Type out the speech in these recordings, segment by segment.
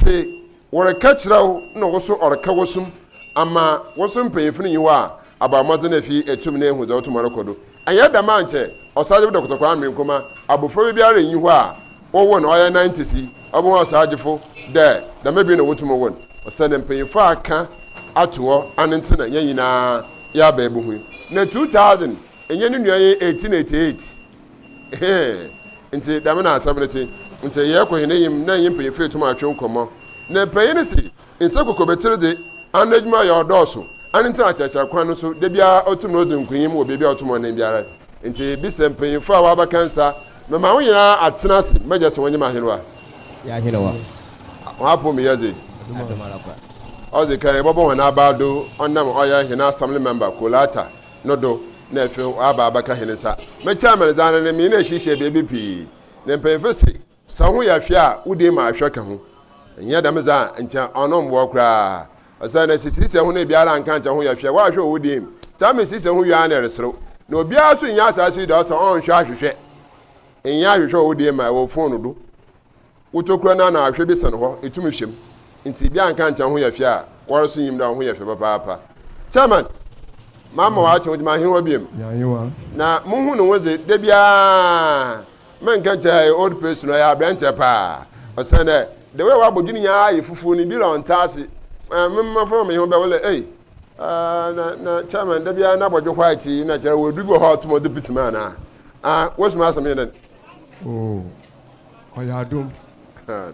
se wore kachirawo na woso oreka wosum ama wosum panyefunu yiwa abamaze na fi etum na ehu za otum rekodo anya da manche osaje de kotokwa amenkoma abofo bi ara yin ho a wowo na oya 90 si obo osajefo de da mebi na wotum won osane mpanyefo aka atowo anente na nyina ya ba ebu hu na 2000 enye ne nuaye 1888 nti da me na asabneti nti ye ko hene yim na yim mpanyefo etum atwe nkomo na mpanyene si nsakoko betire de anadwuma ya odoso anente achacha kwan no so de bia otum no de nkunyim wo bebia otum na biara nti bi se mpanyefo a waba kansa mema wo nyina atena se meje se wonyima henwa ya henwa wapo me yaze oze kan bobo wana abado onam oya hena assembly member kolata nodo na efe aba abaka hensa me chairman zan ne mi na hihye bebi pi ne mpanyefo se sahu ya fia wode ma ahweka ho nya da meza ncha onom wo kra asana sisi ho na biara nka ncha ho ya fia wa hwe wode ta me sisi ho ya na resro na obia so nya asase da so on hwe ahwehwe nya ahwehwe wode ma wo phone do wotokura na ahwe bi san ho etumi hwem nti bia nka ncha ho ya fia woro so yim da ho ya fia papa chairman mama wa che wodima henwa biem ya henwa na munhu no woze de bia men kan cha old person ya branch pa asana the way wa bodwini ya yifufu ni bi ron tase memma fo me ho be wole na chairman da bia na bodwo kwaiti na jara wodu bo hot mo deputy man what's my asem then oyadum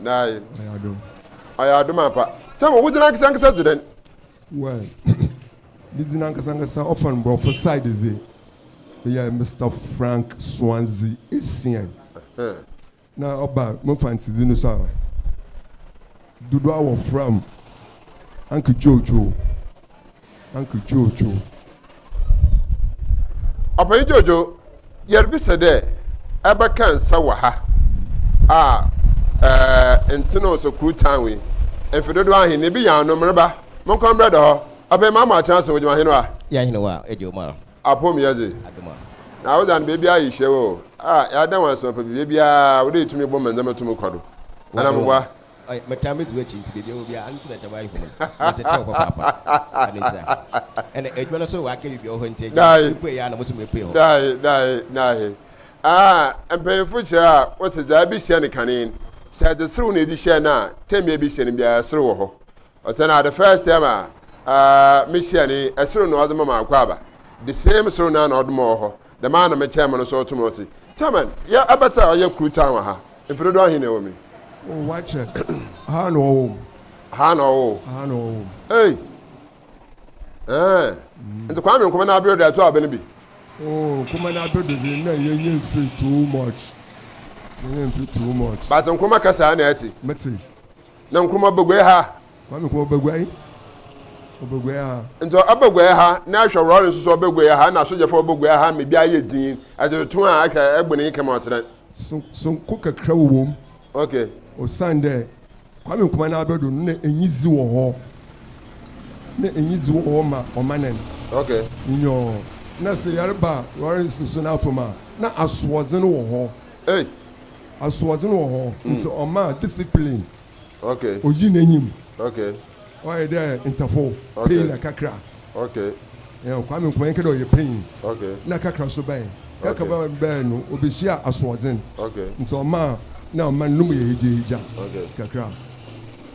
nai oyadum apa chama wudina kisa then well didina kasa often bro for side is it yeah Mr. Frank Swansea Essien na oba mo fancy dinu so dudu awo from Uncle Jojo Opa Jojo yerbi sede abaka nsa wa ha entino so crew town we enfidodo ahin ne bi ya no mreba mon kon brother ho abe mama chance wo jima hinwa ya hinwa ejo mara apom yaze aduma na wo dan baby ayi hyewo ya dan wan so pa baby a wo de tumi bo manzama tumi kwado ana mwa ay metamis we chinti baby obi a antu na tabai hu matete papa anita ene edwala so wa kele bi o ho ntie pe ya na musu me pe ho dai empayfo cha wo se za bi hye ne kanin sa de sru na di hye na temi bi hye ne bia sru wo ho o se na the first time me hye ne esru no odema ma akwa ba the same sru na odema ho the man na me chairman so otumo si chairman ya abata ya crew town ha ifiro do ahin na wo mi watch it ha no hey nti kwa me nkoma na abiro da to abene bi kuma na abiro de na yenye free too much but nkoma kasa na ati meti na nkoma bagwe ha kwa me ko bagwe ha nti abagwe ha na ahwe rọrọ nso so bagwe ha na so jefo bagwe ha me bia ye din ajeto a aka egbene kema otren so ko kakra wo okay o sande kwa me kuma na abiro na enyizi wo ho ma omanen okay nyo na se yarba Lawrence so na afoma na aswozen wo ho aswozen wo ho nso oma discipline okay oyi n'enyim okay why there interfo pain na kakra okay kwa me kuma nkedo ye pain okay na kakra so ban ka ba ban no obehia aswozen okay nso oma na oma num ye hija okay kakra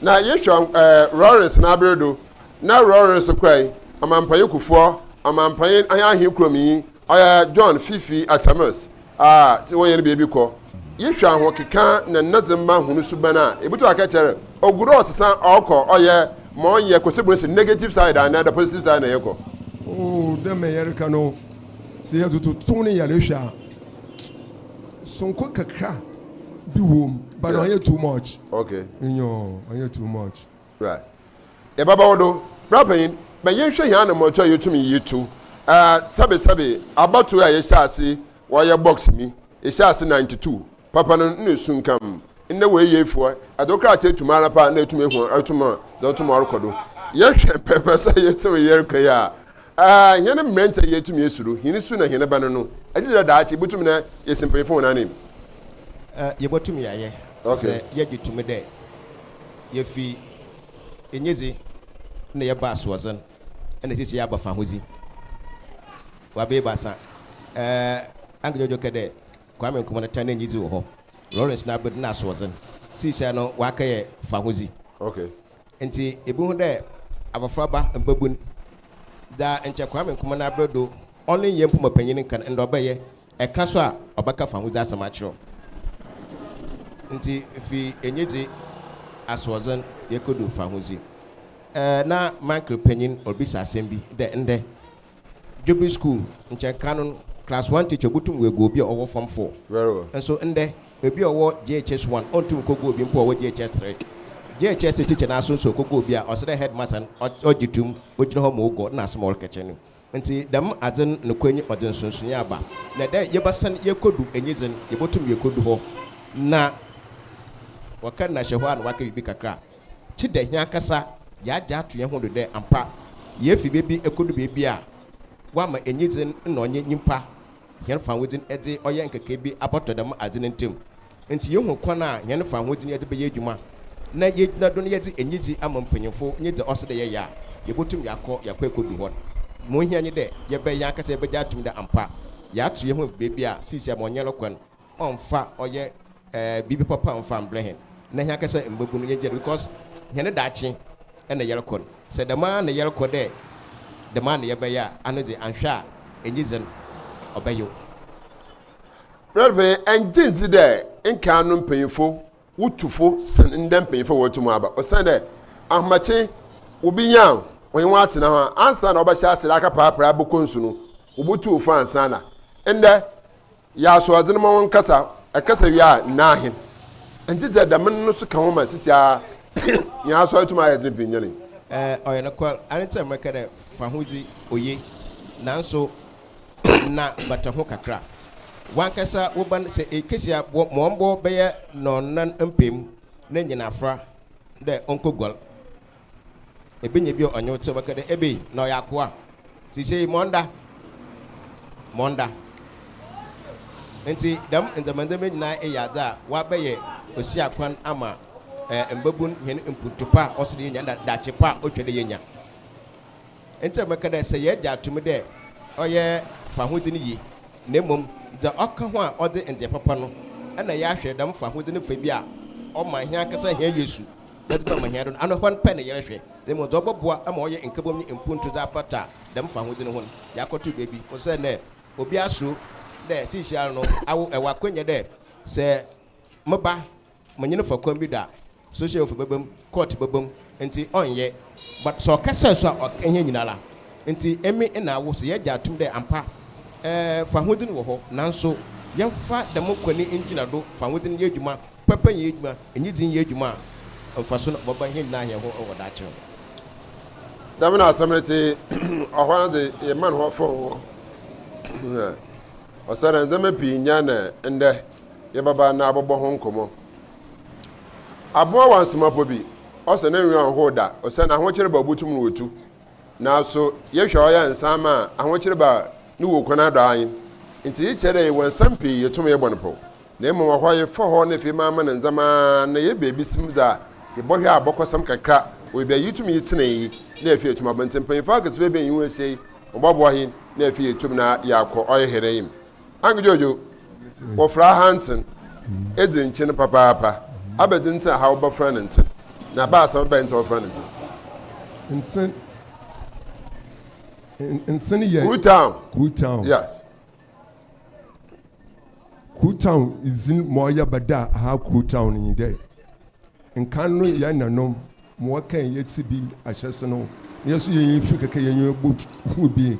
na yeshon Lawrence na abredo na Lawrence kwai amampaye kufo amampaye ahi kromi aya John Fifi Atamas ti won ye ne bebi ko yehwa ho keka na nazemma hunu subana ebuto aka chere oguro osesa oko oye mo ye kosebunse negative side and the positive side na yeko dem yerika no se ya tutu ne yale hwa sonko kakra bi wom but on too much okay on too much right e baba wodo brapain ba yehwe hia na moto yetumi yitu sabe abatu a yeshase wo ye box mi yeshase 92 papa no ne sunkam nne we yefo adokra tetumara pa na etume hu atuma dotuma rekodo yehwe pepe sa yetumi yerka ya hene mrenta yetumi esuru hini su na hene bano no adira da achi butumi na yesimpefo na nim yebotumi yaye okay ye gitumi de yefi enyezi na ye ba sozen ene sisi ya ba fa hozi wa be ba sa angejojo kede kwa me nkomo na tane nyizi wo ho Lawrence na bed na sozen sisi no wa ka ye fa hozi okay enti ebu hu de abafraba mbabun da enche kwa me nkomo na bredo only yempu mapanyin kan ndo baye eka so a obaka fa hozi asama chiro nti fi enyezi aswozen yekodu fa hozi na mankre panyin obisa asembi de nde Jubilee school nche canon class 1 teacher butum we go bi owo form 4 very well and so nde ebi owo JHS 1 ontum ko go bi mpo owo JHS 3 JHS teacher na so ko go bi a osere headmaster ogitum ogire ho mo go na small kitchen nti dem azen no kwanyi odin sunsun aba na de yebasan yekodu enyezen yebotum yekodu ho na wakan na shehwa na waka bibi kakra chide hia kasa ya to ye hodo de ampa ye fi bebi ekodu bebi a wa ma enyezen na onye nyimpa hia fa wodin ede oye nkeke bi aboto dem azen ntem nti ye hu kwana hia fa wodin ede be ye adwuma na ye na do ye de enyezi amampanyefo nye de osede ye ya ye botum yakọ ekodu ho mo hia nye de ye be ya kasa ye be jatum de ampa ya to ye hu bebi a sisi amonye lokwan onfa oye bibi papa onfa mbrehen na hia kasa mbabunu ye because hene dachi ena yelkon se the man na yelko de the man ye be ya anoze anhwa enyizen obayo Brother enjinzi de enka no mpanyifo wutufo sen ndem mpanyifo wotumu aba osande ahmache obi yan onwa atena ho ansa na obahya asira aka paapra abokonsu no obutu ofa ansa na ende ya so adene mo nkasa akasa wi a na ahen enjize da men no so ka ho ma sisia ya so atuma ya de binyane oyena kwal anita meka de fa hozi oye nanso na bataho kakra wankasa woban se ekesia mombo beye nonan empem na nyinafra de onkogol ebenye bi onyo te beka de ebe na yakoa sisi monda enti dam ndamandame nyina eyada wa beye osi akwan ama mbabun hen imputupa osde nya dache pa otwede yenya enti meka de se ye jatum de oye fa hodini yi nemom da oka ho a ode ende papa no na ya hwe dam fa hodini fa bi a o ma hia kasa hia Yesu da ma hia don ano hwan pe ne yere hwe nemom do boboa ama oye nkabom ni impuntu da pata dam fa hodini ho ya kotu bebi o se ne obi aso de sisial no awo ewa kwanya de se mba manyine fa kwan bi da social of babam court babam enti onye but so kasa so enye nyinala enti emi na awo so ye jatum de ampa fa hodin wo ho nanso yemfa da mokwani engina do fa hodin ye adwuma papa ye adwuma enyi din ye adwuma amfa so no baba hin na ye ho wo da kire damina asamete ohwana de ye man ho fo osara ndeme pinya na ende ye baba na abobo ho nkomo abo wansema pobi ose na nwi ahoda ose na ahokyere ba butum no otu na so ye hwe oya nsama ahokyere ba ni wo kwana da ayin nti ye kyere wansam pi yetum ye bonpo na emo wa hwaye fo ho na fi mama na nzama na ye bebi simza ye bohwe abokosam kakra we be yitum yitene yi na efi etum abantem pan fa aketse be yin wese obabo hin na efi etum na yakọ oye hereyim angejojo wo fra hansen edin chin papa abedin ta how ba friend ntin na ba so ba ntin friend ntin ntin ye Kutown yes Kutown is in moya bada ha Kutown in there nkanu ya nanom mo kan yeti bi ahyese no yesu yin fi keke yin bu bi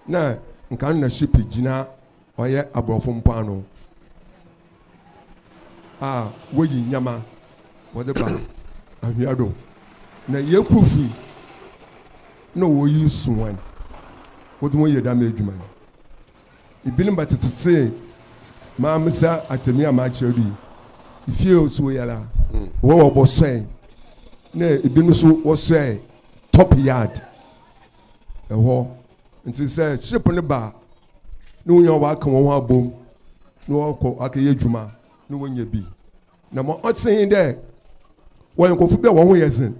na nkanu na ship gina oye abrofo mpano woyi nyama wode ba ahiado na yekufi no woyi suwan wode mo yeda medwuma ibilim batete ma misa atemi ama cheri ifie oso yala wo bosai na ibilim so wosai top yard eho nti se ship ne ba no nya wa kan wo abom no ko akaye dwuma no wonya bi na mo otsin de When you go for 1 year in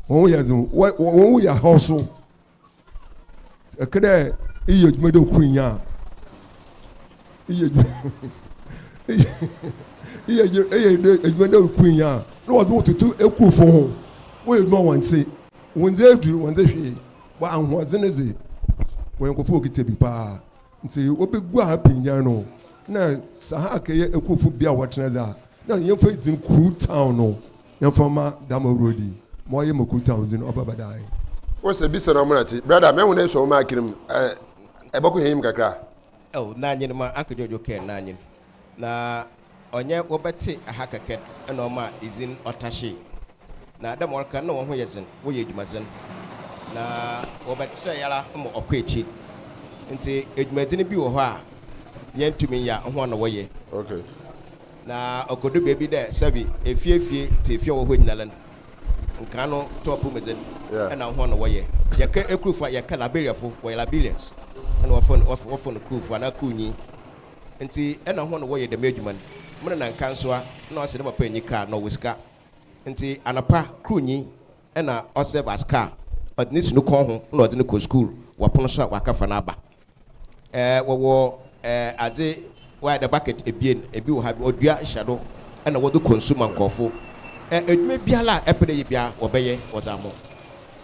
1 year in 1 year hustle. A cadet, you made a queen. You made a queen. No, I want to do a cool for home. Well, no one say when they do, when they say, but I'm what's in it. When you go for it to be pa, and say, what be go happy, you know. Now, Sahaka, a cool for beer watching that. Now, your face in cool town, no. Your former Damo Rodi, more you cool towns in Obabadai. What's the business of brother? Me when so make him boko him kakra. Oh, nanyin ma Uncle Jojo Ken nanyin. Na onye wobeti ahakaket na ma izin otashi. Na adam worka na wo ho yezin, wo ye dwumazen. Na wobeti yala mo okwechi. Nti edwumadini bi wo ho a yentumi ya ho na wo ye. Okay. Na okodo bebi de sabi efiefie ti efie wo ho nyinalan. Nka no top mezen. Na ho na wo ye. Ye ka ekufa ye ka Liberia fo, wo Liberians. And often proof and a cooney. And see, and I want to weigh the measurement. More than cancer, no cinema penny car, no whisker. And see, and a pa croony and a serve as car. But this no con, not in the school, wapon shot wakafanaba. I say, why the bucket a bean, a bill have odia shadow, and a water consumer coffee. It may be a la epidemia or baye was amo.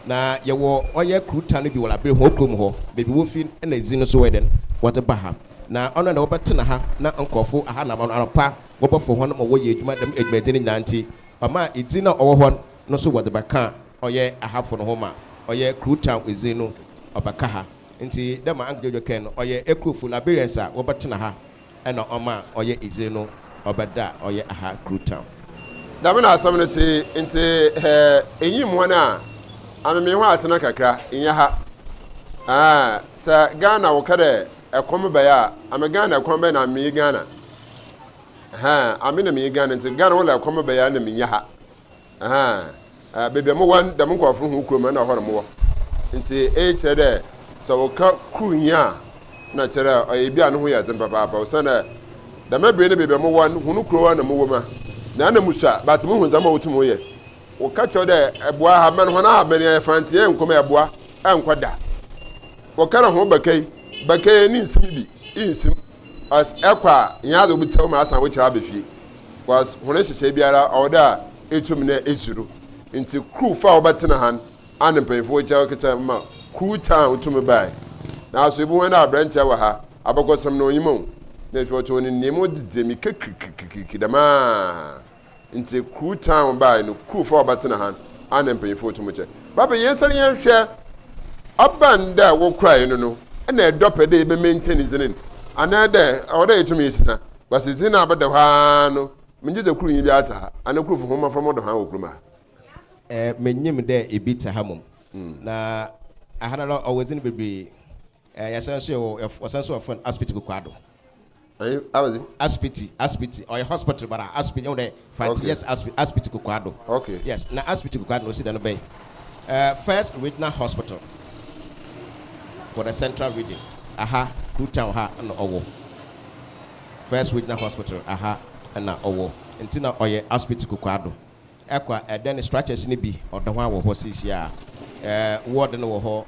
Na yewo oye kruta no bi wala be hokom ho bebi wo fi na zino so weden what baha na ono na wobetena ha na nkofo aha na anapa wobofo ho no wo ye adwuma dem adwuma ni nanti ama edi na owo ho no so what baka oye ahafo no ho ma oye kruta ezino obaka ha nti dem anjojo ken oye ekrufu Liberians a wobetena ha na oma oye ezino obada oye aha kruta Damina asamneti nti enyim wana ameme ho atena kakra inya ha sa Ghana wo kade ekom ba ya ame Ghana ekom ba na me Ghana ame na me Ghana nti Ghana wo la ekom ba ya na me nya ha bebe mo wan da mo nkofo hu kurom na horo mo nti chere de sa wo ka kunya na chere oyebi anu ho ya zin papa o sana da mabre ne bebe mo wan hunu kuro na mo wo ma na na musa but mo hu zama wotumo ye o ka cho de eboa ha man ho na ha ben ye fanti ye nkoma eboa enkoda o kara ho bakai ni nsim bi insim as ekwa nya do bitaw ma asan wo kira befie was hone hye biara oda etum na ezuru nti crew fa obetena han an mpefo kira keta ma crew town utum bai na so ebu na branch wa ha abakosam na onyimo na efi oto ni nemo didemi kikidama nti crew town bai no crew for batena han an mpefo to muche baba yensari yenhwe abanda wo cry no na edopede be maintain izinin anade oda etumi isisa basizin abada ha no menjeze crew yin bi ata ana crew fo ma from do ha wo kruma menyim de ebita hamum na ahana always in bebre yasanso wasanso of hospital kwado Aspiti or hospital but Aspiti on the fancy yes Aspiti kwado okay yes na Aspiti kwado no sit na bay first regional hospital for the central region aha Kutown ha na owo first regional hospital aha na owo ntina oye Aspiti kwado ekwa then structures ni bi odo ho awo ho sisia ward no wo ho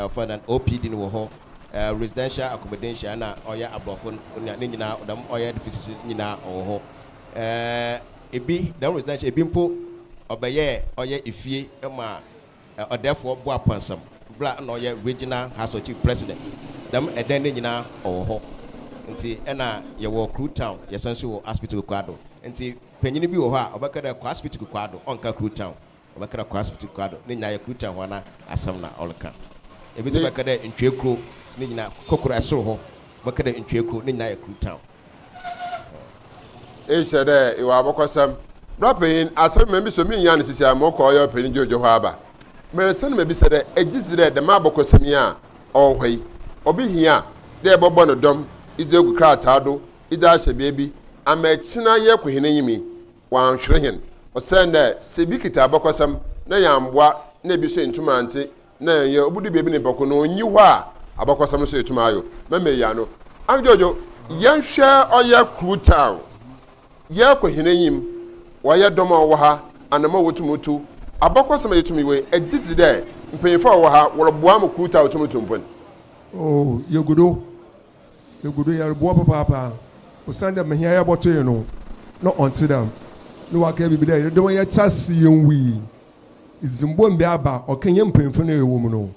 for an OPD no wo ho residential accommodation na oya abrofo ni nyina odam oya deficit nyina oho ebi dem residential ebi mpo obeye oya ifie ma odefo bo apansam bla na oya regional house of chief president dem eden ni nyina oho nti na ye wo crew town ye sanso wo hospital kwado nti panyini bi wo ho a obekada kwa hospital kwado onka crew town obekada kwa hospital kwado ni nyina ye crew town ho na asam na olka ebi to bekada ntwekro ni nyina kokoro asoro ho bekada ntwekro ni nyina ye crew town chere iwa abokosam rapin asem membi so mi yan sisi amoko oyo peni jojo ho aba meresen mebi sede ejizire de ma abokosam ya ohwei obi hia de bobo no dom idegu krata do ida hye bi amachina ye kohene yimi wan hwere hen osende sebi kita abokosam na yamboa na bi so ntuma ante na ye obudu bebi ne boko no onyi ho a abokosam so etuma ayo meme ya no anjojo yenhwe oya crew town ye kohene yim wɔyɛ dɔm a wɔwɔ ha anama wɔtumutu abɔkɔsɛm a yɛtumi wei ɛgyesi dɛ mpanyinfo a wɔwɔ ha wɔreboa mo kuta a wɔtumutu mpon. Oh, yɛgudo yɛreboa papaapa ɔsan dɛ mahia yɛbɔto yɛ no na ɔnte dɛm ne waka bibi dɛ yɛdɔm yɛta si yɛn wii izimbo mbe aba ɔka yɛ mpanyinfo no ɛwɔ mu no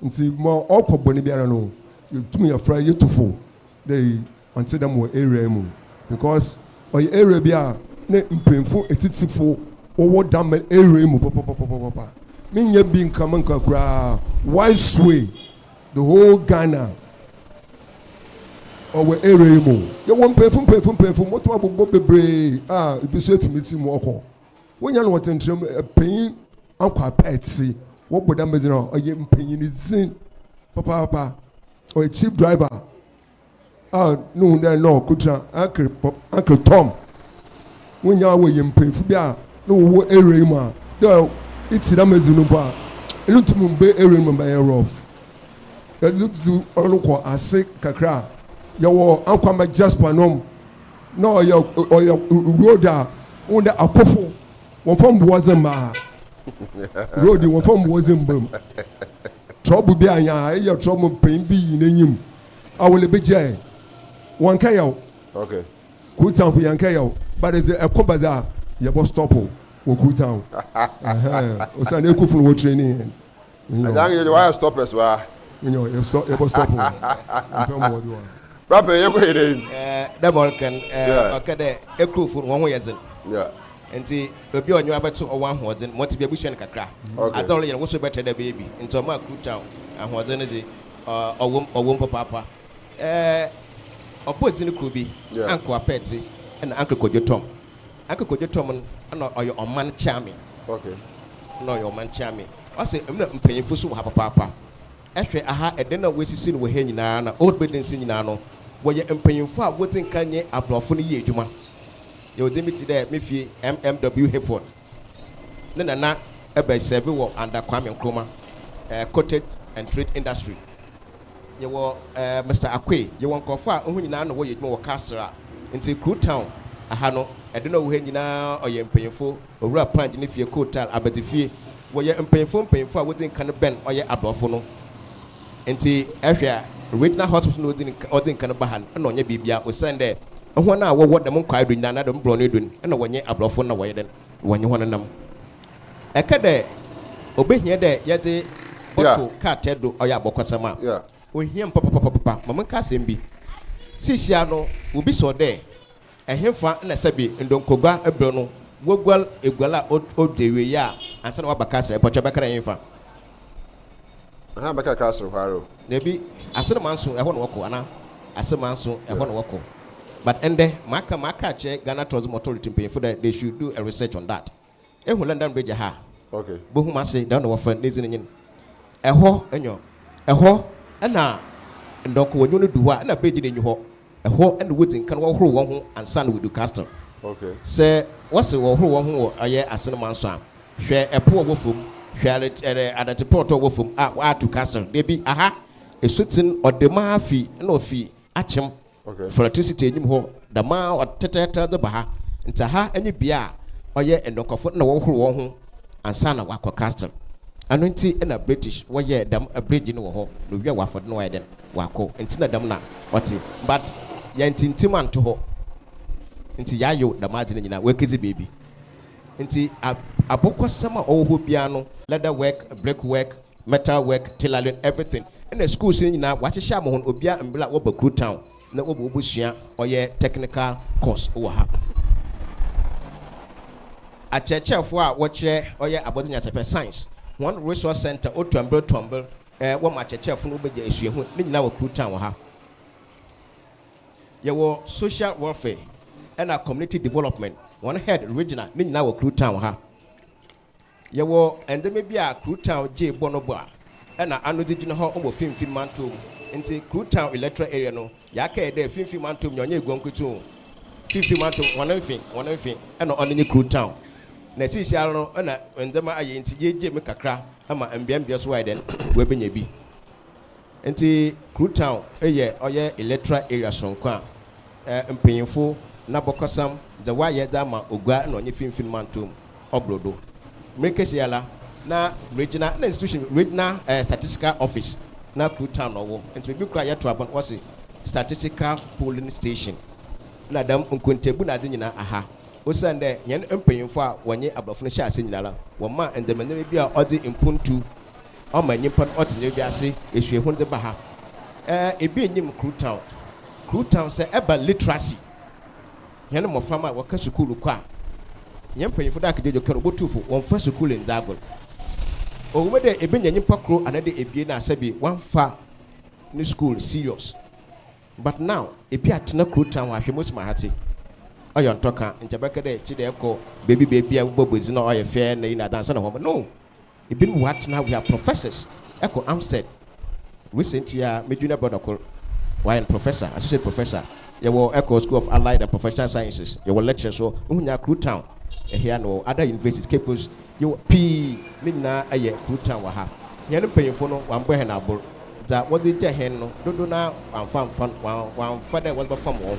nti ma ɔkɔ bɔne biara no yɛtumi yɛfra yɛtufo dɛ ɔnte dɛm wɔ area mu because ɔyɛ area bi a ne mpanyinfo etitifo wɔwɔ dam area mu pɔpɔpɔpɔpɔpɔ menyɛ bi nka koraa wise way the whole Ghana ɔwɔ area mu yɛwɔ mpanyinfo mɔtɔ abobɔ bebree a ebi so efimi ti mu ɔkɔ wɔnya no wɔtɛntɛrɛm panyin akɔ apɛɛti wɔbɔ dam bɛdzi na ɔyɛ mpanyin zin papaapa ɔyɛ chief driver a ne ho dɛ na ɔkuta uncle Tom wɔnya wɔyɛ mpanyinfo bi a na wɔwɔ area mu a dɛ iti dam bɛdzi no ba ɛnu tum bɛ area mu bɛyɛ rough yɛde tutu ɔlɔkɔ ase kakra yɛwɔ ankwama Jasper nom na ɔyɛ road a wɔn dɛ akɔfo wɔn fam buwɔze mmaa road wɔn fam buwɔze mbam trouble bi anya ɛyɛ trouble mpɛn bi yi n'enyim awɔle bi gye wɔn ka yɛw kutan fo yɛn ka yɛw but ɛsɛ ɛkɔ baza yɛbɔ stop wɔ kutan ɔsan ekufu no wɔ training yɛn. ɛdan yɛ wire stoppers wa. yɛbɔ stop mpɛn mu wɔdi wɔn. Rapper, you go ahead. Double can okay the crew for one way as yeah. And see baby on your about or one was in what to be a bush and kakra. I told you what's better the baby into my crew town and what energy or womb papa. Opposing the crew be Uncle Patsy and Uncle Kojo Tom. Uncle Kojo Tom or your man charming. Okay. No, your man charming. I say I'm not paying for so papa. Actually, I had a dinner with Sin with Henna, old building Sinano. Where you're paying for what's in Kanye after a funny year, Juma. You're limited there, Miffy MMW Hayford. Nana, a by several work under Kwame Nkrumah, cottage and trade industry. You were Mr. Akwe, you want to far only now where you more castor into Crew Town. I had no, I don't know when you now or you're paying for or rap planting if you're cold tell about the fee. Where you're paying for what's in Canada Ben or your abrofono. Nti ehwɛ regional hospital no odin kan bahan na onye bibia o send there ho na wo dem nkwa do nyana dem bro no do na wonye abrofo na woyɛ den wonye ho nam eka de obehia de yɛde auto car tedo ɔyɛ abokɔsama ohia papa mama ka asɛm bi sisia no obi so de ehemfa na sɛbi ndonkogba ebro no wogwal egwala odewe ya ansa na wabaka asɛ bɔtɔ bɛkara yemfa aha bɛka castle haro debi asere manso ɛhɔ no wɔkɔ ana asere manso ɛhɔ no wɔkɔ but ende maka che Ghana Tourism Authority pay for that they should do a research on that ehu London Bridge ha okay bohu ma say down no wɔfa nezi nyin ɛhɔ enyo ɛhɔ ɛna ndɔko wɔnyo no du hɔ ɛna bridge nenyu hɔ ɛhɔ ɛna wotin kan wɔhoro wɔn ho ansa no wodu castle okay sɛ wɔse wɔhoro wɔn ho ɔyɛ asere manso a hwɛ ɛpo wɔ fom hwɛ adate porto wɔ fom a wa to castle debi aha esutin ɔdema afi na ofi achem okay for electricity enyim hɔ dama ɔtetete de ba ha nta ha ani bia ɔyɛ ndɔkɔfo na wɔhoro wɔn ho ansa na wakɔ castle ano nti na British wɔyɛ dam a bridge no wɔ hɔ no wia wafɔde no wɔyɛ den wakɔ nti na dam na ɔte but yɛ ntintim anto hɔ nti yayo dama agye ne nyina wɔkezi baby nti abokɔsɛm a ɔwɔ hɔ bia no leather work brick work metal work tailoring everything and the schools nyina wɔahyehyɛ mo ho obia mbla wɔba Crew Town na wɔba obusua ɔyɛ technical course wɔ ha akyerɛkyerɛfo a wɔkyerɛ ɔyɛ abɔdenya sɛpɛ science one resource center otuambel wɔn akyerɛkyerɛfo no bɛgya esuahu ne nyina wɔ Crew Town wɔ ha yɛwɔ social welfare and community development one head regional ne nyina wɔ Crew Town wɔ ha yɛwɔ endeme bi a Crew Town gye bonobo a ɛna ano de gyina hɔ ɔwɔ finfin mantom nti Crew Town electoral area no yɛaka yɛ dɛ finfin mantom nyɛ ɔnyɛ eguankutu finfin mantom wɔn mfin ɛna ɔne nye Crew Town na sisi alo no ɛna ndɛma ayɛ nti yɛgye me kakra ama mbiambia so ayɛ den wɔbɛnya bi nti Crew Town ɛyɛ ɔyɛ electoral area sonko a mpanyinfo na bokosam the why dama ogwa na onye finfin mantom obrodo mekesiala na regional institution regional statistical office na Crew Town owo enti bi kura yeto abon was statistical polling station na dam nkontebu na nyina aha osande yen empanyimfo a wonye abrofo no hya ase nyinala woma endemanere bi a odi impuntu o manyimpa otenye bi ase ehue de baha ebi enyim Crew Town say eba literacy yen mo fama waka school kwa yen panyimfo da kejejo kan obotufo won fa school in Zagol o wede ebe nyimpa kro anade ebie na asabi wan fa ni school serious but now ebi atena Crew Town wa hwemos mahati oyon toka ntabaka de chide eko baby a bobozi na oye fair na ina dance na ho no ebi what now we are professors eko Amstead recent year me junior brother call why professor associate professor you Echo School of Allied and Professional Sciences you will lecture so unya Crew Town here no other universities capos you p minna aye Crew Town wa ha yen payefo no wan bo he na abor da what the hen no dodo na wan father was fam wo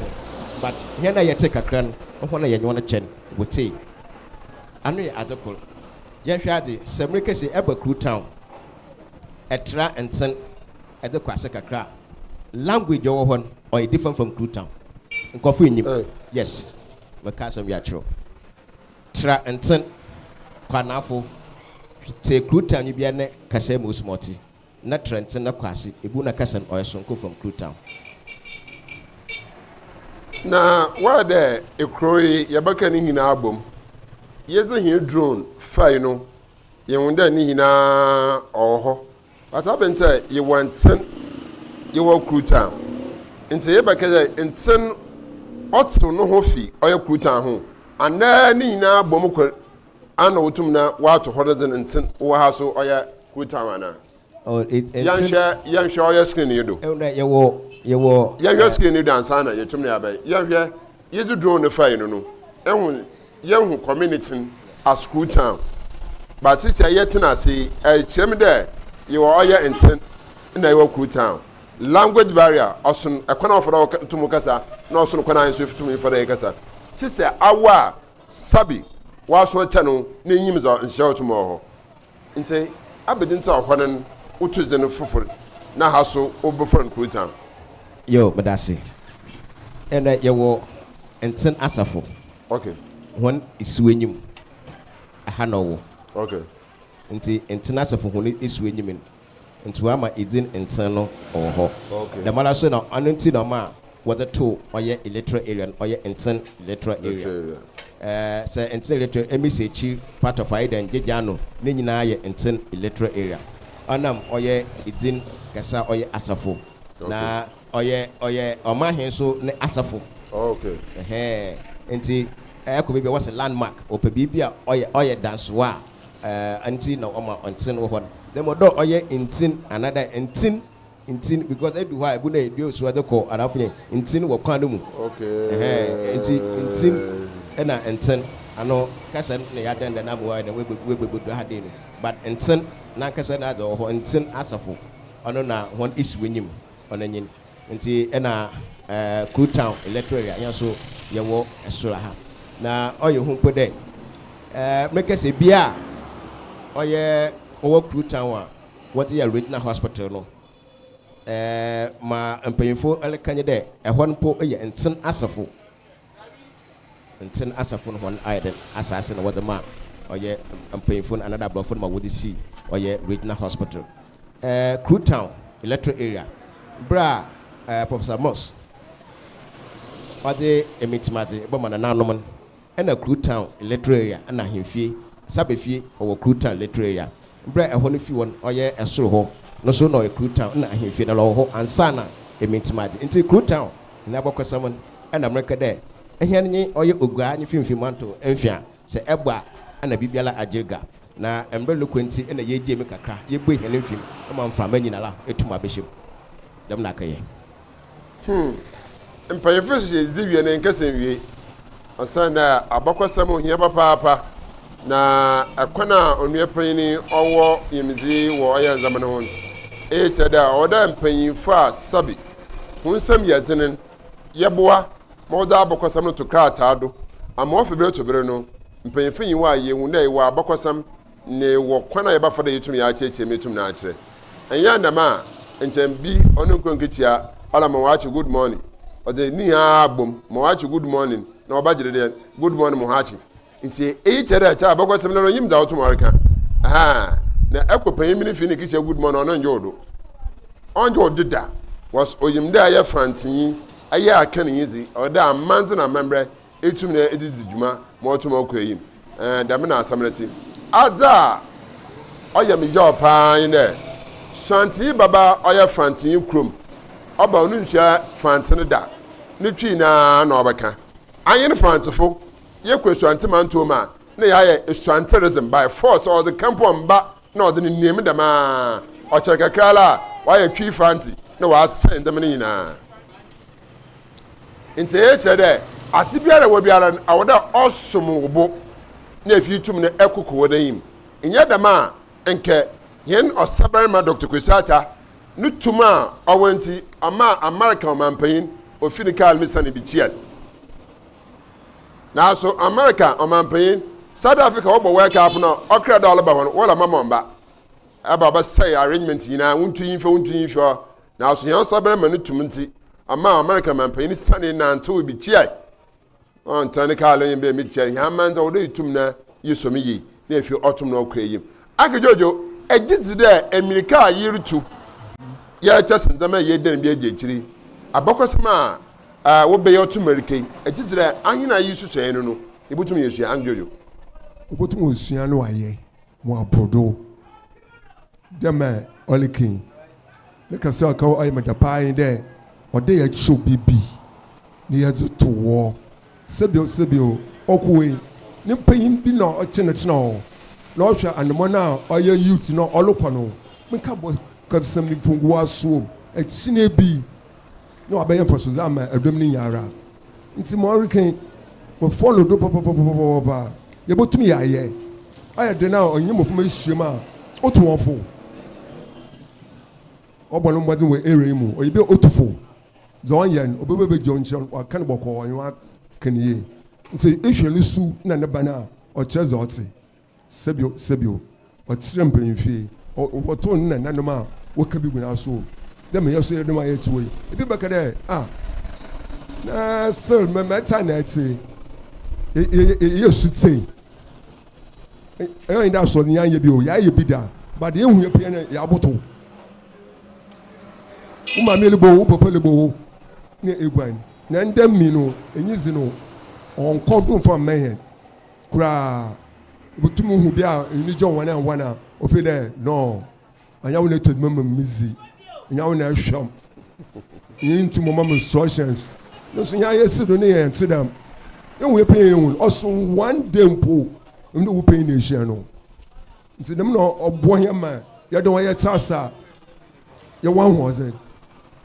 but here na ye take akra no ho na ye nyo na chen we say anu ye article ye hwade semreke se eba Crew Town etra enten ede kwase kakra language over one or different from Crew Town. Yes, because of your true. Tra and ten, Quanafo, take Crew Town, you be a Casemus Morty, not Trenton, a Quasi, Ibuna Cassan or a Sonko from Crew Town. Now, why there a croy, Yabakan in album? Yes, a here drone, final. You won't any na or what happened to you want sent. You walk Crew Town. Into Yabaka and send Otso no hofi or your Crew Town home. And then na Bomuko and Otumna, what to Horizon and send Ohaso or your Crew Town. Oh, it's young show skin you do. You were young skin you dance, Anna, you to me about you do drone the fire, no. And young community as Crew Town. But sister yet I see a chim there, you are all your intent in the Crew Town. Language barrier osun ekwana oforo to mukasa na osun kwana nso fitu mi fara ekasa tise awa sabi wa so chano na enyim za nshaw to mo ho nti abedin ta okwanen utuze no fufur na haso obofran Crew Town yo madasi ene yewo enten asafo okay won isuenyim aha no wo okay nti enten asafo won isuenyim into ama idin internal or ho the mala so na anunti na ma was a two or ye electoral area or ye intern electoral area say intern electoral MCH part of ida and jejano ni nyina ye intern electoral area anam or ye idin kasa or ye asafo na or ye oma hen so ne asafo okay enti ko be was a landmark or pe bibia or ye dance wa anti na oma intern wo them odo oye intin another intin because they do why bu na edio so de ko arafun intin wo kwan mu okay intin na intin ano kasa na ya den na mu wa na we bebedu ha de ni but intin na kasa na do ho intin asafo ono na won iswenyim onanyin nti na Crew Town electoral area so ye wo esura ha na oye hu po de mekase bia oye Our Crew Town, what is a regional hospital? No, ma empayfo elekanye de ehon po eye enten asafo one iden assassin what the man oye empayfo another brofo ma wodi see oye regional hospital Crew Town electoral area bra Professor Moss what the emitimate bo man na no na Crew Town electoral area na hemfie sabefie owo Crew Town electoral area bra ehon fi won oye esoro ho no so no Crew Town na ahemfie na lo ho ansana emitimade nti Crew Town na abokosamon na America there ehia nyi oye ogua nyi fimfimanto enfia se eba na bibiala agirga na embre lokwenti na yeje me kakra yebo ehia mfim ma mframa nyina la etuma behim dem na kaye mpayefese ziwie ne nkese wie asana abakosam ohia papa na akwana onua panyini owo yemizi wo oya zamana hon said oda mpanyinfa sabi hunsam yazenen yeboa moda abokosam no to krata do ama ofebre to bere no mpanyefo yi wa ye hu na wa abokosam ne wo kwana ye ba fa da yitum ya cheche metum na akire enya ndama nchen bi onu nkonketia ala ma wa good morning o de ni abom ma wa good morning na obagire de good morning mo hachi nti e chere cha abokosam no yim da otum arika aha na ekopan mi ni fi ni kiche good morning ono njodo onjo dida was oyim da ya fantin aya aka ni yizi o da manzi na membre etum na edidi djuma mo otum akoyim dam na asamreti ada oyam jo pan ne santi baba oya fantin krom oba onu nhia fantin da ne twi na obeka anyen fantifo ye kwesu antimanto ma na ya ye esuanterism by force or the campo mba na odi niem da ma o chekakala wa ye twi fanti na wa send them na nti e chere ati biara wo biara awoda osomwo na efitum na ekoko wodayim nya da ma enke yen osabarma Dr. Kwesata nutuma awanti ama America manpayin ofinical misani bichial na so America manpayin South Africa obo work up na okra dollar ba wala mama mba aba say arrangement yina wuntu yinfo na so yen osabarma nutumnti ama America manpayin sani na nto bichial on tanikala yimbe michial ya manza odo yitum na yisomi yi na efi otum na okweyim akejojo ejizide America yirutu ya chasin zama ye den bi ejechiri abakosema wo be yotum America ejizide anyina yisu so no ibutum yesu anjojo obotum osua no aye mo abodo dema olikin ne kasa ka ayi matapai de ode ya show bibi ni ya to wo sebio okuwe ni payin bi na ochenechino na ohwa anemona oya youth no olokono menka bo kasam ni fungu aso echine bi no abaye for suzama adom ni yara nti mo riken mo follow do papa ye botumi yaye aya de na onye mo fuma hyiema otu wonfo obono mbadi we area mu oyibe otufo zonyen obebebe jonchen akan boko onwa kaniye nti ehwele su na ne bana o cheze oti sebio o tirem penfi o to na nanom a wo ka bigu na so dem yeso yedum aye tuwe ebi baka de na sel me meta na eti yesu tse inda so ni anye bi o ya ye bi da but ye hu ye pe na ya boto uma melebo wo papa lebo ne egwan na ndam mi no enyizi no on kodun from mehen kura butumu hu bia eni jo wana o fe there no anya wona to mama mizi anya wona hwam yin to mama instructions no so nya yesi do ne yen tidam en we pay yen also one day mpo ndo we pay na ehia no ntidam no obo hema ya do ye tasa ye wan hoze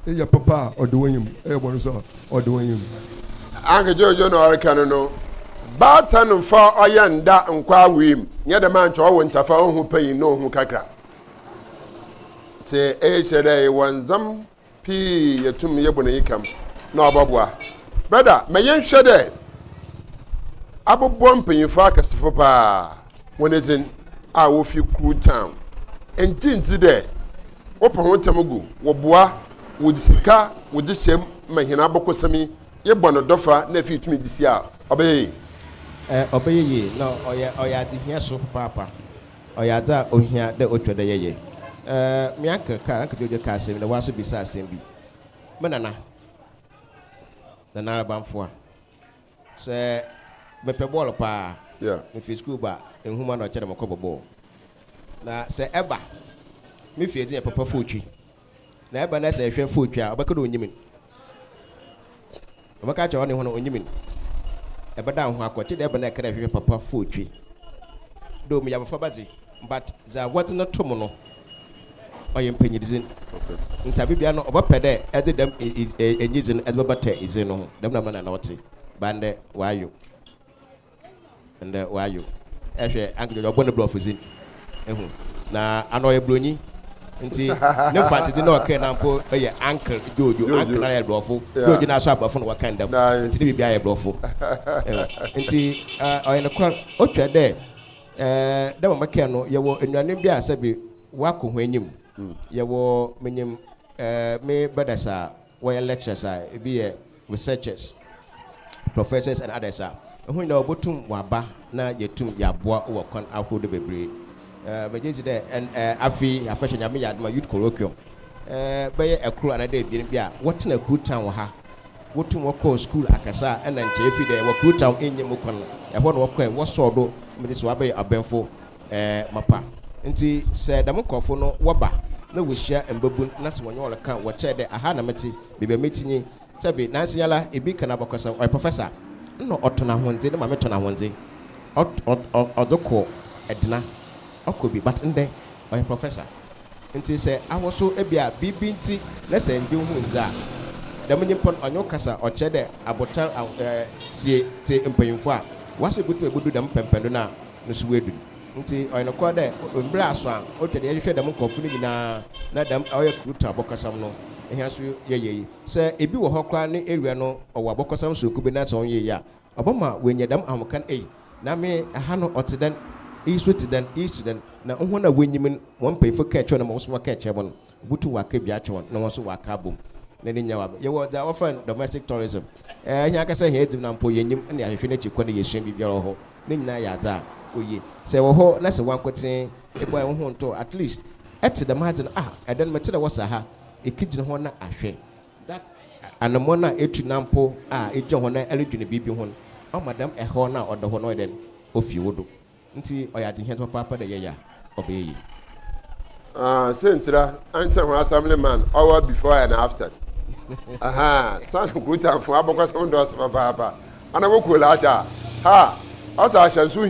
ya papa odowanyim bono so odowanyim anke jojo no arikano no batan fa oyanda nkwa wim nya de man cho wo ntafa ohu payin no ohu kakra te chere wanzam pi yetum yebona yikam na obabwa brother meyen hwede abobom payin fa akasefo pa wonezin a wo fi Crew Town entinzi de opo tamugu wo boa wo disika wo disem mahina abokosami ye bono dofa na fi tumi disi a obeye no oya ti hia so papa oya da ohia de otwede yeye mi anka jojo ka asem na waso bisa asem bi menana na arabamfo a se mepe ball pa yeah me fi school ba enhuma na chere makobo ball na se eba me fi edin papa fotwi na eba na se hwe fotwi a obeka do onyimin obeka cha oni hono onyimin eba da ho akwache de eba na kra hwe papa fotwi do me yamfa bazi but za what not to no oyem panyidizin okay ntabi bia no obapede ede dem enyizin edebata izin no dem na na oti bande wayo and wayo ehwe angelo obone bluff izin ehu na anoye blonyi nti ne fantidi na okay na mpo ye uncle Jojo uncle na ye brofo Jojo na so abafo no wakan dam nti ne bibia ye brofo nti oye ne kwa otwa de da mama ke no ye wo enwane bi asabi wako ho anyim ye wo menyim me badasa we lectures bi ye researchers professors and others ho na obotum waba na yetum yaboa wo kon akodo bebre mejeji de afi afashion ya me yadma youth colloquium be ekru anada bi bia wotena crew town ha wotum woko school akasa na nche fi de wo crew town enyem kon e ho no woko wo sodo me so abe abenfo mapa nti se dam kofo no woba na wo hia embabun na so wonye wolka wo che de aha na meti bebe metinyi sabi nansi yala ebi kana bakosa o professor no otona honze de ma metona honze odoko edna okobi but nde o professor nti se awoso ebia bibi nti na se ndi hu nza dem nyimpon onyo kasa o che de abotal tie mpanyimfo a waso gutu ebudu dem pempendo na nso wedu nti oyno kwa de mbra aso a o twede yehwe dem nkofu ni nyina na dem oye kuta bokasam no ehia so yeyeyi se ebi wo hokwa ne area no owo bokasam so kubi na so onye ya obama wenye dem amukan na me aha no oteden Eastern na ohun na wenyimin won payfo catch na mo so catch mo butu waka bia che won na won so waka bom na ni nyawa ye wo da offer domestic tourism nya ka say hedim na mpo yenyim na ahwehwe na chikwa na yesuan bibia ho na nyina ya za oye se wo ho na se wankoten ebo ho nto at least et the margin eden mete da wasa ha ekigine ho na ahwe that anamo na etu na mpo eje ho na eledwene bibi ho o madam ho na odo ho no eden ofi wodo nti oyade hia papa de yeya obeyi sentra anta ho assemblyman hour before and after san kuta fo abokwa so ndo so papa ana boku lata asa ahyansu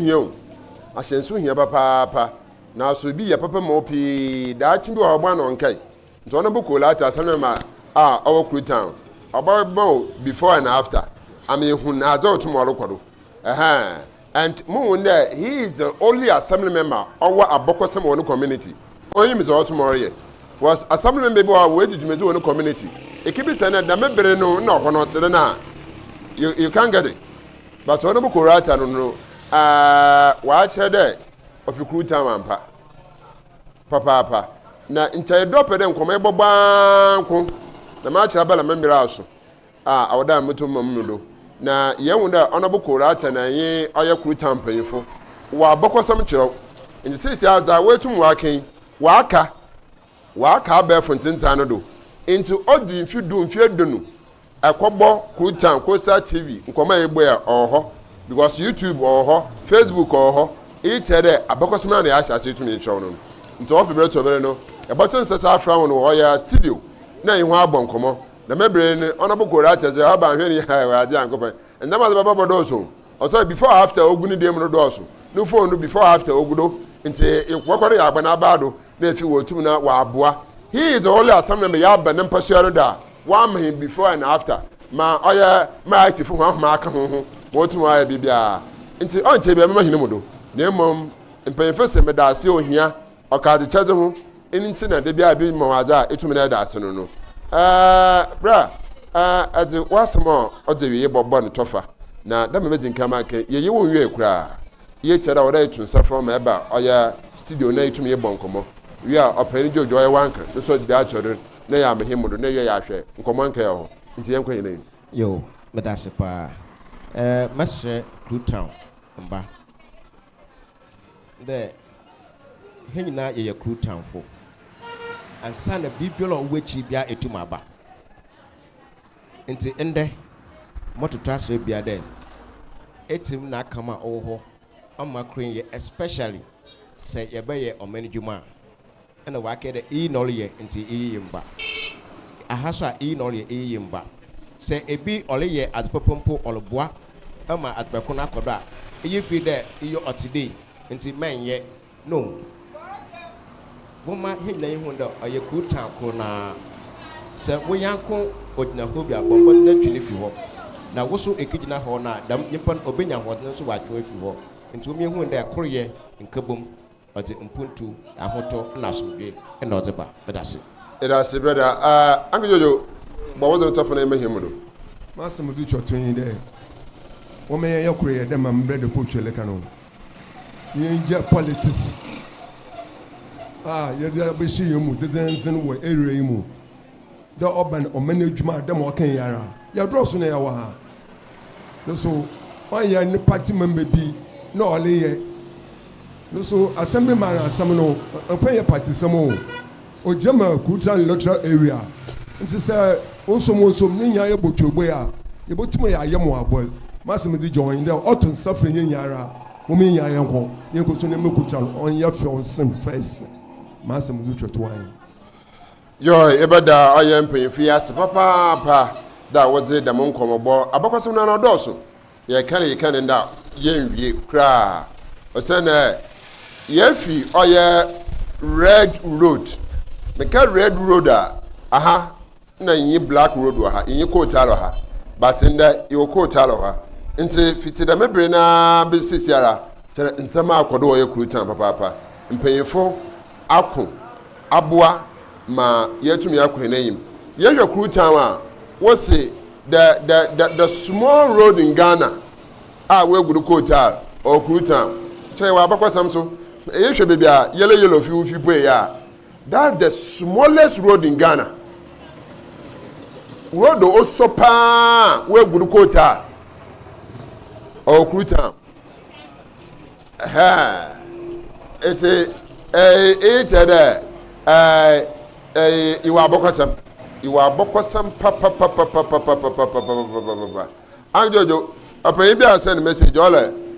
hia papa na so bi ya papa mo pi da chi bi ogba no nkai nto na boku lata assemblyman our crew town about before and after hu na azo tomorrow kwado and Munda, he is the only assembly member of Abokosam on the community. Only Mr. Tomorrow was assembly member who waited to me to the community. It keep saying that the member no not now. You can't get it. But on the Bukurata no watch her there of your crew town papa. Now in drop them come able bank the match abala member also. Our damn mutu na yewunda honorable Kurata na ye oya kuruta mpanyifo wa bokosam kiro nti sisi ada wetum waka be fontintan no do nti odi mfi dunu akobo kuruta Coastal TV nkoma egbo ya oho because YouTube oho Facebook oho itere abokosam na ya hyase tumi kiro no nti ofi bre to bere no e boton sesa afra won oya studio na ihu abonkomo na mebre ni honorable Kurata je aba hwe ni ha aje ankopa and that was Baba Doso. Also, before after Oguni Demon Doso. No phone before after Ogudo. Into Wakari Abanabado, nephew or two now Wabua. He is only a son of the Yab and Persuada. One him before and after. Ma oya mighty for one mark home. What to my bibia. Into Auntie Bamahimudo. Nemum and pay first and Medasio here. Or card the Chadam. In incident, they be a bit more as I to me that no. Bra. At the wasamo of the year born toffer. Now, that amazing come back, ye won't wear cry. Ye said our day to suffer from Eba or ya studio nay to me a boncomo. We are operating your joy wanker, the sort of their children. Nay, I'm him with the nay, I share. Command care into young name. Yo, Madasipa, Master Blue Town, Mba. There, here now ye crew town for. And son a bibble of which he be a tumaba. Nti ende moto traso bia de etim na kama oho ama kren ye especially say ye be ye omanijuma na wa ke de no ye nti yimba ahaso a no ye yimba say ebi ole ye adpopompo olboa ama adbeko na kodo a fi de iyo otide nti men ye no woma hinna hu de oye kuta ko na se woyanko odina hobia bombo na twini fi ho na woso ekigina ho na dam yimpan obenya ho no so wa twa fi ho nti omi hu nda koroye nkabom ɔde mpuntu ahoto na asomdwe na ɔde ba medase edase brother Uncle Jojo but what the phone name him do Master Mudu Chotin there. Woman, your career, them and better for Chelekano. You ain't politics. You're be see you move, the way area you move. The urban or management, them walking yara. You're drossing a waha. So, why you any party member be no only so assemblyman and some no, a fair party some more. Or Gemma Kutan electoral area. And to say, also, Ninya able to wear. You put to me a young boy. Master Medi join there, often suffering in Yara. Women Yanko, you go to Nemukutan on your fiancé face. Master Medi twine. Yo, Ebada, I am paying fias, papa, that was it, the monk of a boy, a bocus of no dorsal. Ye can in that, ye cry. Or send a yefi or ye red road. Make a red road, aha. Na inyi black road wa ha inyi coat alo ha but nda you coat alo ha nti fiti da mebre na be sisiara tere ntama akodo wo ye krutan papa mpanyefo ako aboa ma yetumi akọ enayim ye hwe krutan wa wo se the small road in Ghana we gudu coat alo o krutan tell wa abakwasam so ye hwe bebia yellow fi po ya that's the smallest road in Ghana. Road also pa we good quota or Krutan. It's you are bokosam papa. Anjojo, a pay send a message all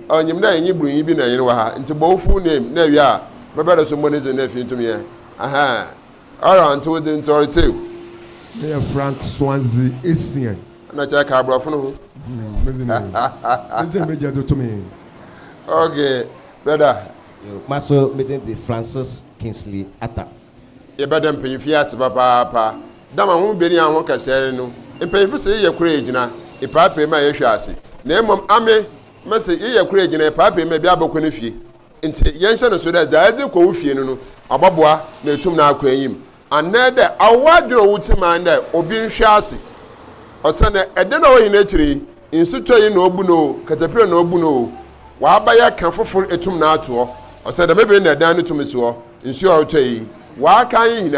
on him there, you bring in a into both full name. There you are. My brother, someone is a nephew to me. Aha. All right, to the authority. Yeah, Frank Swansea Asian. Na cha ka bro funu. Listen major to me. Okay, brother. Maso meeting the Francis Kingsley Atta. E badam penfias papa. Dama hu beri an won kasere no. Empenfu se ye kura ejina. E papa ma ye hwa ase. Na emom ame mase ye kura ejina e papa ma bia bokọ na fie. Nti yen hye no so da za ade ko fie no ababoa na etum na akọ enyim. Another award you would see man there, Obin Shasi. Or send a dinner in nature, in Sutoy no buno, Catapira no buno, Wabaya can fulfill a tum nato, or said maybe in the down to Miss War, in sure tay, Waka in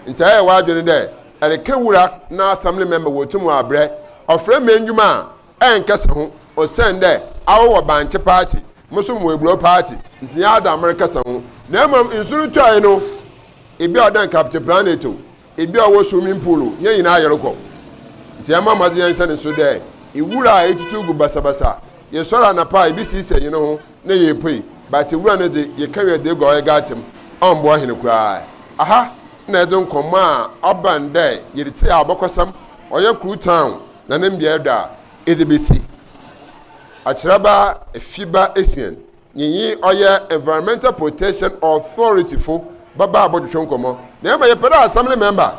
entire ward in there, and a Kawura now assembly member with Tumwa bread, or friend Menjuma, and Cassaho, or send there, our banch party, Muslim will blow party, in the other America song, never in Sutoy no. Ibi odan captain planeto ibi owo swimming pool ye nyina ayereko nti ama mazi yansa ne so dey iwura etutu gu basabasa ye sora na pa ibi sise ye no ho na ye pui but iwura no de ye kawe de go ye gatem on bo hene kura aha na edo nkomo a oban dey ye te abokosam oye Kru town na ne mbia da edebesi achiraba efiba esien nyi oye Environmental Protection Authority fo baba abodwo nkomo na ema ye peda assembly member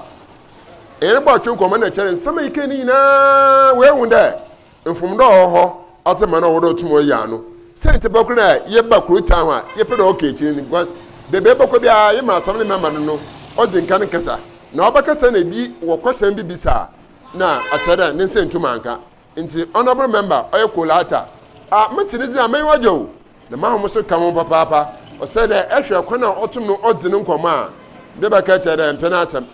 bo nkomo na chere nsama ike ni na we hu de mfum do ho atema na wodo tumo ya no sente bakuru na ye ba Kru town a ye peda okechi ni because bebe bako bia ye ma assembly member no odi nkan kasa na obakasa na bi wo kwasam bi bisa na ateda ne nsentuma anka nti honorable member oye kolata metini di amen wajo na ma ho so kamo papa o said that ehwe kwana otum no odzi ne nkoma be ba ka chere empenasem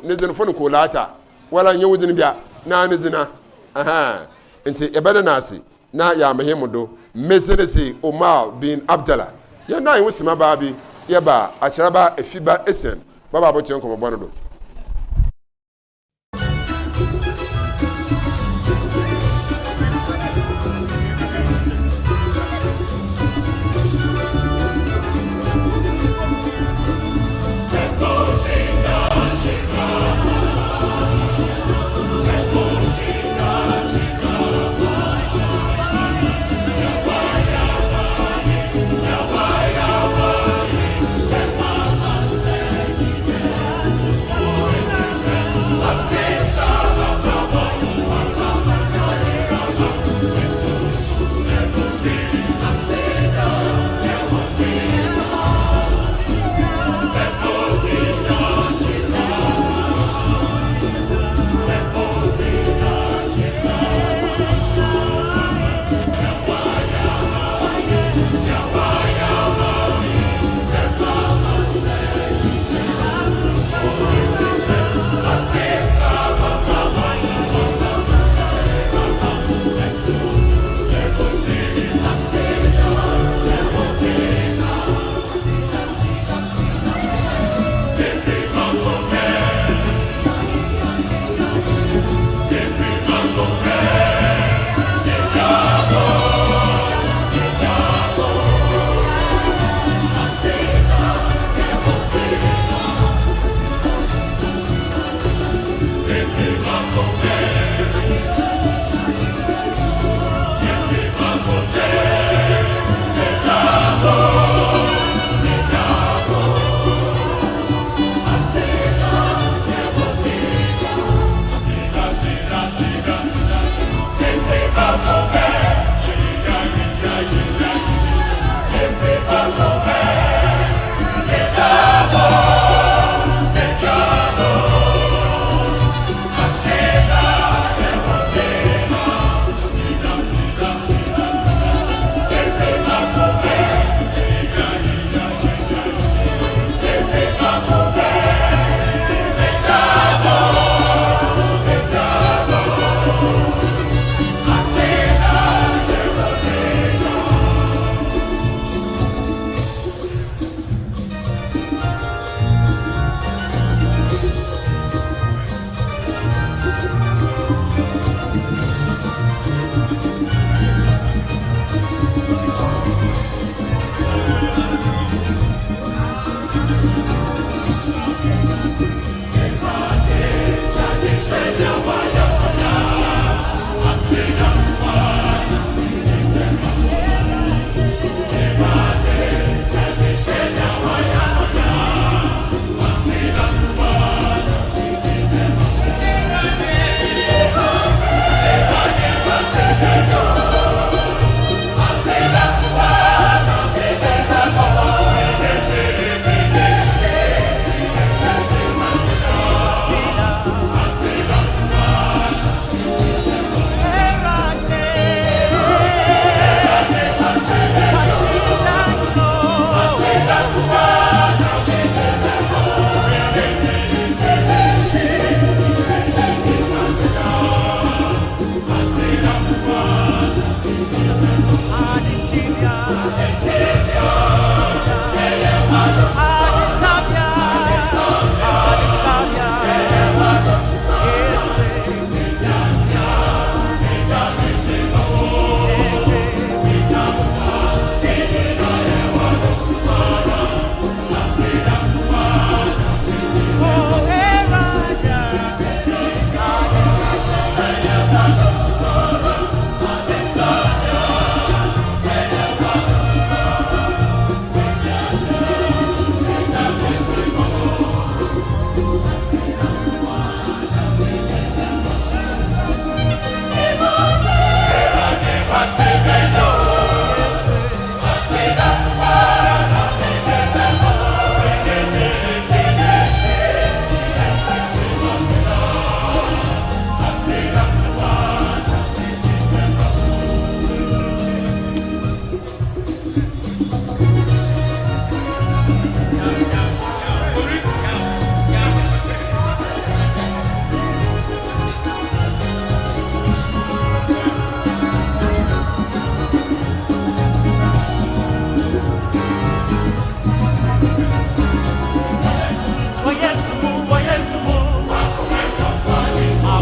ne din fo no kolata wala nye wudin bia na ne dina aha nti ebede na ase na ya mehemudo mesenesi OMAR bin ABDULLAH ya na yin wusima ba bi ya ba achiraba efiba esen baba abotin ko bono do